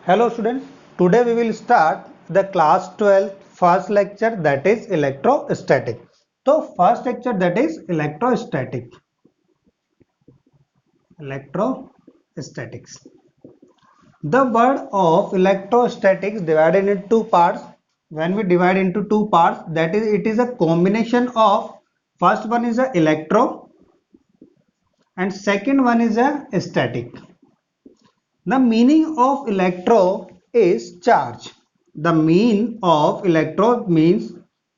Hello students, today we will start the class 12 first lecture, that is electrostatic. So first lecture, that is electrostatics. The word of electrostatics divided into two parts. When we divide into two parts, that is, it is a combination of, first one is a electro and second one is a static. The meaning of electro is charge. The mean of electro means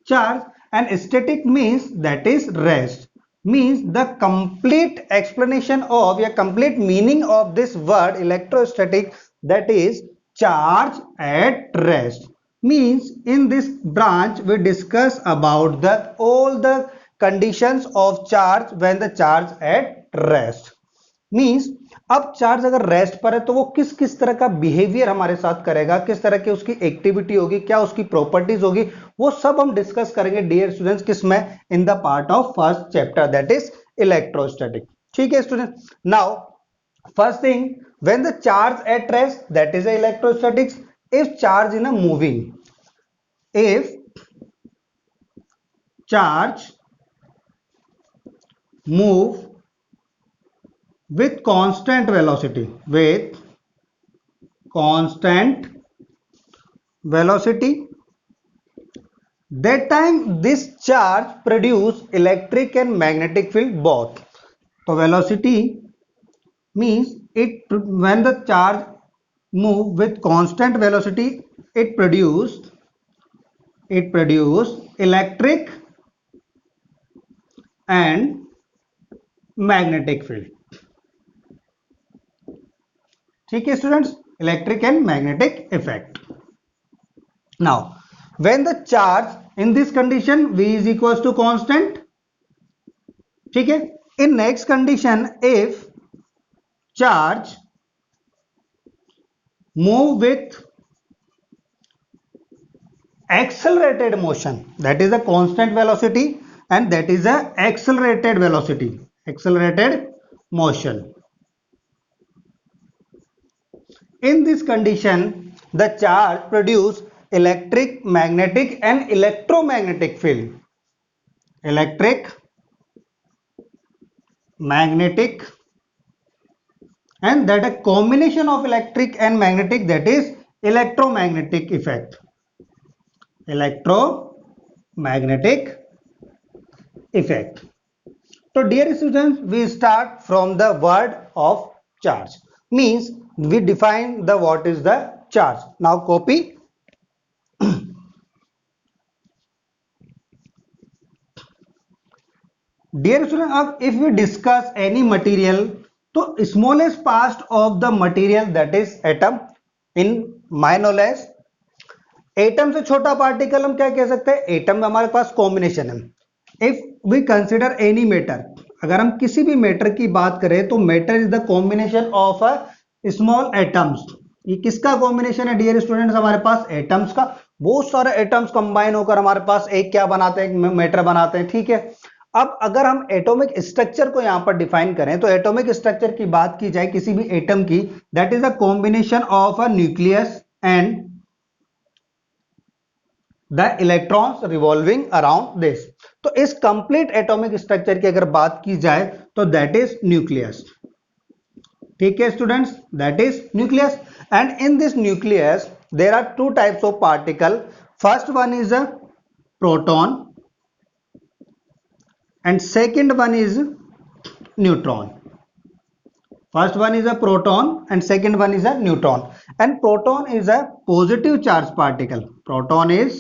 charge, and static means that is rest. Means the complete explanation of a complete meaning of this word electrostatic, that is charge at rest. Means in this branch we discuss about the all the conditions of charge when the charge at rest. Means अब charge अगर rest पर है तो वो किस किस तरह का बिहेवियर हमारे साथ करेगा, किस तरह की उसकी एक्टिविटी होगी, क्या उसकी प्रॉपर्टीज होगी, वो सब हम डिस्कस करेंगे डियर स्टूडेंट्स किसमें, in the part of first chapter, that is electrostatic. ठीक है student. Now first thing, when the charge at rest, that is electrostatics. If charge in a moving, if charge move with constant velocity, that time this charge produce electric and magnetic field both. So velocity means it, when the charge move with constant velocity, it produce electric and magnetic field. ठीक है students, electric and magnetic effect. Now when the charge in this condition v is equal to constant. ठीक है. In next condition, if charge move with accelerated motion, that is a constant velocity and that is a accelerated motion. In this condition, the charge produce electric, magnetic and electromagnetic field. Electric, magnetic, and that a combination of electric and magnetic, that is electromagnetic effect. Electromagnetic effect. So dear students, we start from the word of charge. Means we define the what is the charge. Now copy. Dear student, if we discuss any material, तो smallest part of the material, that is atom. In my knowledge, atom से छोटा particle हम क्या कह सकते हैं, atom में हमारे पास कॉम्बिनेशन है. If we consider any matter, अगर हम किसी भी मैटर की बात करें तो matter is the combination of a small atoms. ये किसका कॉम्बिनेशन है डियर स्टूडेंट्स, हमारे पास एटम्स का. बहुत सारे एटम्स कंबाइन होकर हमारे पास एक क्या बनाते हैं, एक मैटर बनाते हैं. ठीक है. अब अगर हम एटॉमिक स्ट्रक्चर को यहां पर डिफाइन करें तो एटॉमिक स्ट्रक्चर की बात की जाए किसी भी एटम की, that is a combination of a nucleus and the electrons revolving around this. तो इस कंप्लीट एटॉमिक स्ट्रक्चर की अगर बात की जाए तो दैट इज न्यूक्लियस. ठीक है students, that is nucleus. And in this nucleus there are two types of particle. First one is a proton and second one is neutron. First one is a proton and second one is a neutron. And proton is a positive charge particle. Proton is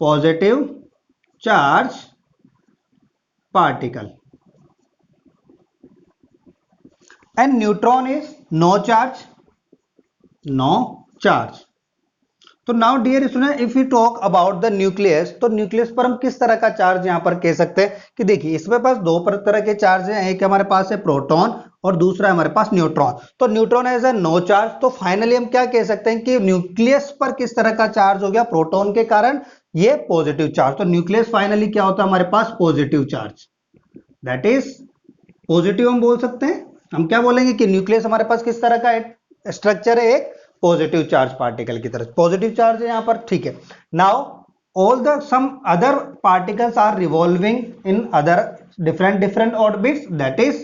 positive charge particle. And neutron is no charge. तो now dear student, if you talk about the nucleus, तो nucleus पर हम किस तरह का charge यहां पर कह सकते हैं कि देखिए इसमें पास दो तरह के चार्ज हैं. एक हमारे पास है प्रोटॉन और दूसरा हमारे पास न्यूट्रॉन. तो neutron has a no charge. तो फाइनली हम क्या कह सकते हैं कि न्यूक्लियस पर किस तरह का चार्ज हो गया, प्रोटॉन के कारण ये पॉजिटिव चार्ज. तो न्यूक्लियस फाइनली क्या होता है हमारे पास, positive charge. That is positive हम बोल सकते हैं. हम क्या बोलेंगे कि न्यूक्लियस हमारे पास किस तरह का स्ट्रक्चर है, एक पॉजिटिव चार्ज पार्टिकल की तरफ, पॉजिटिव चार्ज है यहां पर, ठीक है। Now all the some other particles are revolving in other different orbits, that is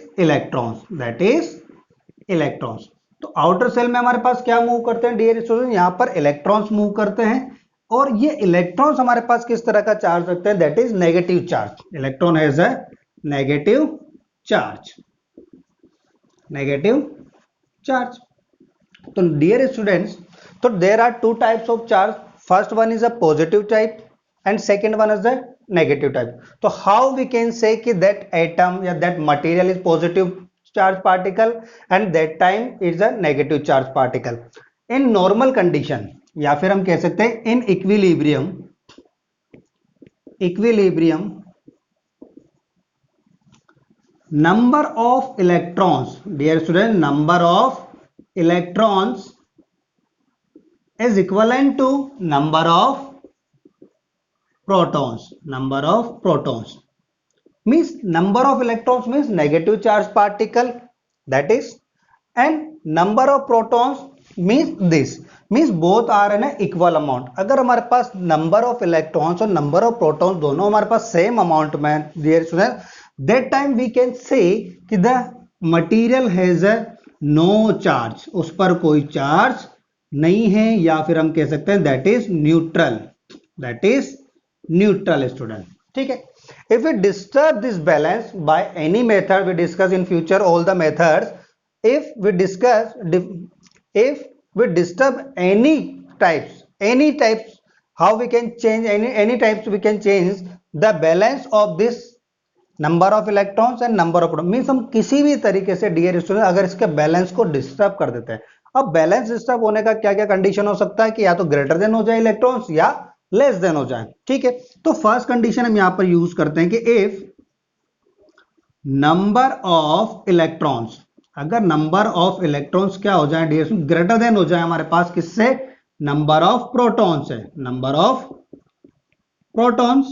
electrons। तो आउटर सेल में हमारे पास क्या मूव करते हैं डियर स्टूडेंट, यहां पर इलेक्ट्रॉन्स मूव करते हैं, और ये इलेक्ट्रॉन्स हमारे पास किस तरह का चार्ज रखते हैं, that is negative charge. Electron has a negative charge, negative charge. तो डियर स्टूडेंट्स, तो there are two types of charge, first one is a positive type and second one is the negative type। तो how we can say कि that atom या that material is positive charge particle and that time is a negative charge particle in normal condition, या फिर हम कह सकते हैं in equilibrium, number of electrons, dear student, number of electrons is equivalent to number of protons, means number of electrons means negative charge particle, that is, and number of protons means this, means both are in a equal amount। अगर हमारे पास number of electrons और number of protons दोनों हमारे पास same amount में, dear student, that time we can say कि the material has a no charge, उस पर कोई चार्ज नहीं है, या फिर हम कह सकते हैं दैट इज न्यूट्रल, स्टूडेंट, ठीक है। If we disturb this balance by any method, we discuss in future all the methods, if we disturb any types how we can change any types, we can change the balance of this number of electrons and number of protons, means हम किसी भी तरीके से dear student अगर इसके balance को disturb कर देते हैं। अब बैलेंस डिस्टर्ब होने का क्या क्या कंडीशन हो सकता है कि या तो ग्रेटर देन हो जाए इलेक्ट्रॉन्स या लेस देन हो जाए, ठीक है। तो फर्स्ट कंडीशन हम यहां पर यूज करते हैं कि इफ नंबर ऑफ इलेक्ट्रॉन्स, अगर नंबर ऑफ इलेक्ट्रॉन्स क्या हो जाए डियर स्टूडेंट, ग्रेटर देन हो जाए हमारे पास किससे, नंबर ऑफ प्रोटॉन्स है, number of protons,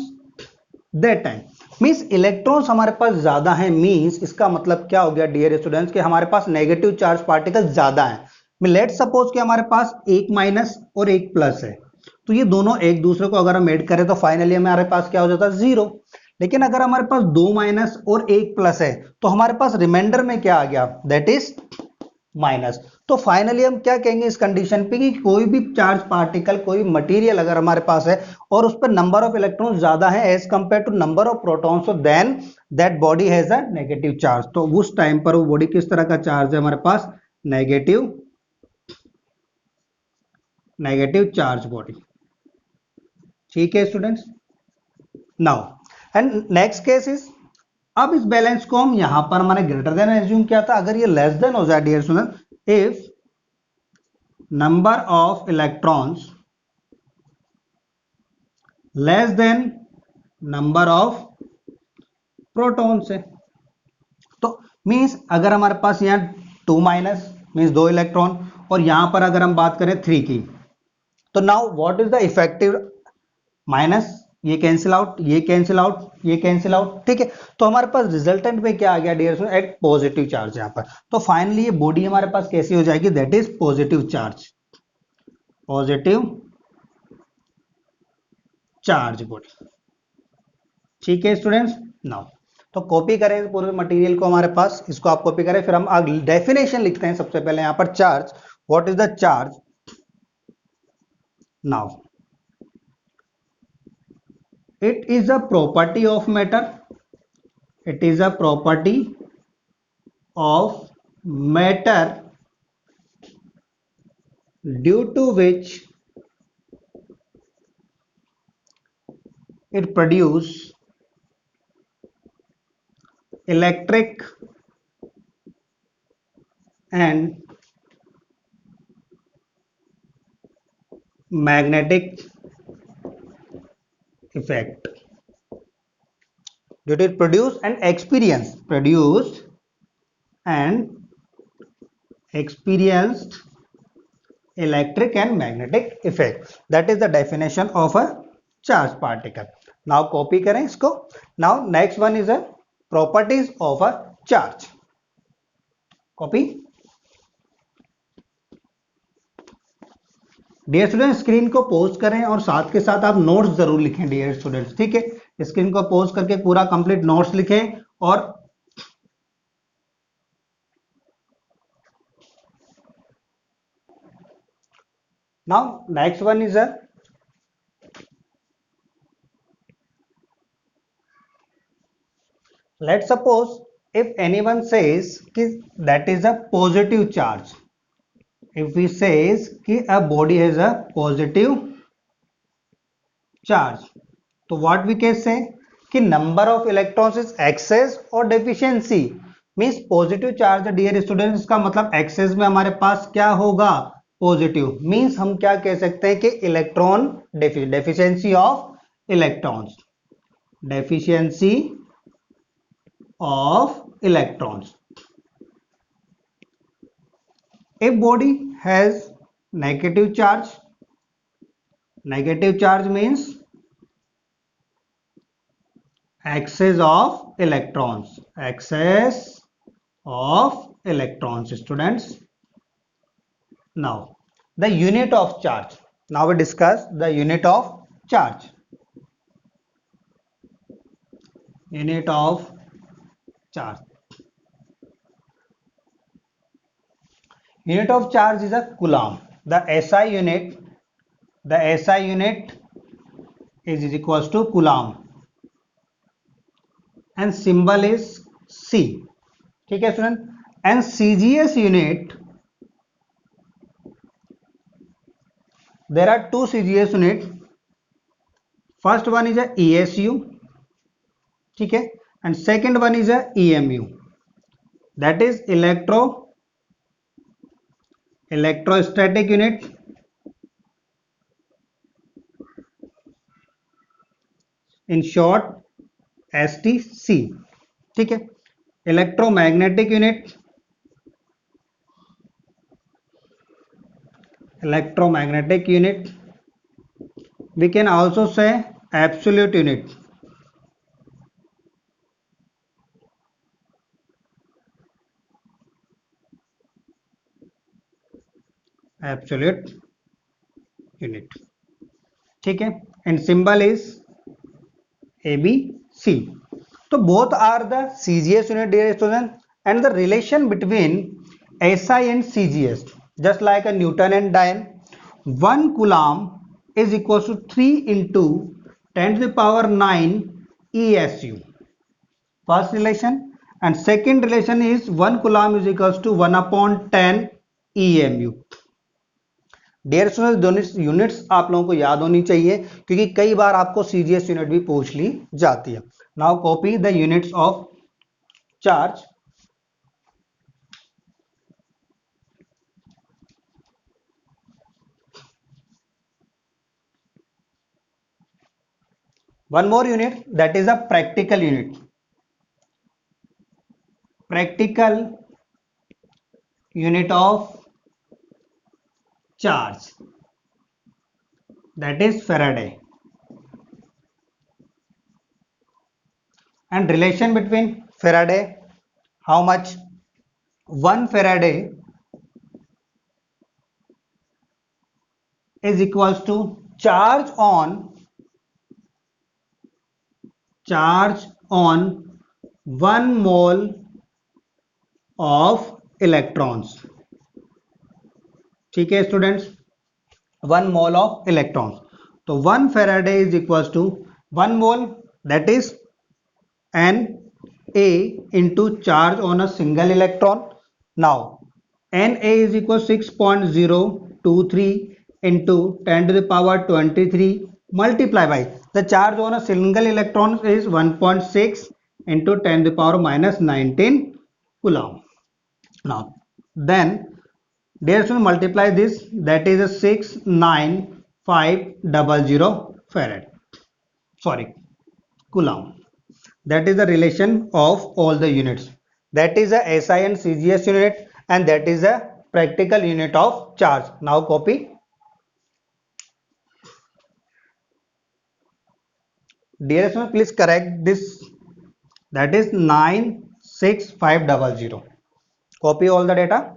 that time means electrons हमारे पास ज्यादा है, मींस इसका मतलब क्या हो गया डियर स्टूडेंट्स कि हमारे पास नेगेटिव चार्ज पार्टिकल ज्यादा है। लेट सपोज कि हमारे पास एक माइनस और एक प्लस है, तो ये दोनों एक दूसरे को अगर हम ऐड करें तो फाइनली हमारे पास क्या हो जाता है, जीरो। लेकिन अगर हमारे पास दो माइनस और एक प्लस है तो हमारे पास रिमाइंडर में क्या आ गया, दैट इज माइनस। तो फाइनली हम क्या कहेंगे इस कंडीशन पे कि कोई भी चार्ज पार्टिकल, कोई मटेरियल अगर हमारे पास है और उस पर नंबर ऑफ इलेक्ट्रॉन ज्यादा है as compare to number of protons, then that body has a negative charge. तो उस टाइम पर वो बॉडी किस तरह का चार्ज है हमारे पास, नेगेटिव चार्ज बॉडी, ठीक है students. Now and next case is, अब इस बैलेंस को हम यहां पर मैंने ग्रेटर देन एज्यूम किया था, अगर ये लेस देन हो जाए dear student, if number of electrons less than number of protons है, तो मींस अगर हमारे पास यहां 2 माइनस मींस 2 इलेक्ट्रॉन और यहां पर अगर हम बात करें 3 की, तो now what is the effective, minus ये कैंसिल आउट, ये कैंसिल आउट, ये कैंसिल आउट, ठीक है। तो हमारे पास रिजल्टेंट में क्या आ गया डियर स्टूडेंट, एक पॉजिटिव चार्ज यहां पर। तो फाइनली ये बॉडी हमारे पास कैसी हो जाएगी, that is positive charge body, ठीक है स्टूडेंट्स। नाउ तो कॉपी करें पूरे मटेरियल को हमारे पास, इसको आप कॉपी करें, फिर हम डेफिनेशन लिखते हैं सबसे पहले यहां पर charge, what is the charge. Now it is a property of matter, it is a property of matter due to which it produce electric and magnetic effect, due to it produce and experienced electric and magnetic effect, that is the definition of a charge particle। now copy करें इसको। now next one is a properties of a charge, copy। Dear student screen को pause करें और साथ के साथ आप notes जरूर लिखें डियर स्टूडेंट्स, ठीक है। स्क्रीन को पॉज करके पूरा कंप्लीट नोट्स लिखें। और now next one is a let's suppose if anyone says कि that is a positive charge, if we says कि a body has a positive charge, तो what we can say कि number of electrons is excess और deficiency means positive charge dear students, इसका मतलब excess में हमारे पास क्या होगा, पॉजिटिव। मीन्स हम क्या कह सकते हैं कि electron deficiency of electrons, deficiency of electrons. If body has negative charge means excess of electrons, excess of electrons students. Now the unit of charge, now we discuss the unit of charge. Unit of charge, unit of charge is a coulomb. The SI unit, the SI unit is equals to coulomb and symbol is C, ठीक है student. and CGS unit, there are two CGS unit, first one is a ESU, ठीक है, and second one is a EMU, that is electrostatic unit, in short STC, ठीक है। Electromagnetic unit, electromagnetic unit, we can also say absolute unit, absolute unit, ठीक है, and symbol is ABC. So both are the CGS unit dear student, and the relation between SI and CGS just like a Newton and Dine, 1 coulomb is equals to 3 into 10 to the power 9 ESU, first relation, and second relation is 1 coulomb is equals to 1 upon 10 EMU. Dear students दोनों units आप लोगों को याद होनी चाहिए क्योंकि कई बार आपको सीजीएस यूनिट भी पूछ ली जाती है। Now copy the units of charge. One more unit that is a practical unit, practical unit of charge, that is Faraday, and relation between Faraday, how much, 1 Faraday is equals to charge on 1 mole of electrons, ठीक है students, 1 mole of electrons, तो 1 Faraday is equals to 1 mole, that is Na into charge on a single electron. Now Na is equal to 6.023 into 10 to the power 23 multiply by the charge on a single electron is 1.6 into 10 to the power minus 19 coulomb. Now then dear student multiply this, that is a 69500 farad, sorry coulomb. That is the relation of all the units, that is a SI and CGS unit, and that is a practical unit of charge. Now copy. Dear student please correct this, that is 96500, copy all the data.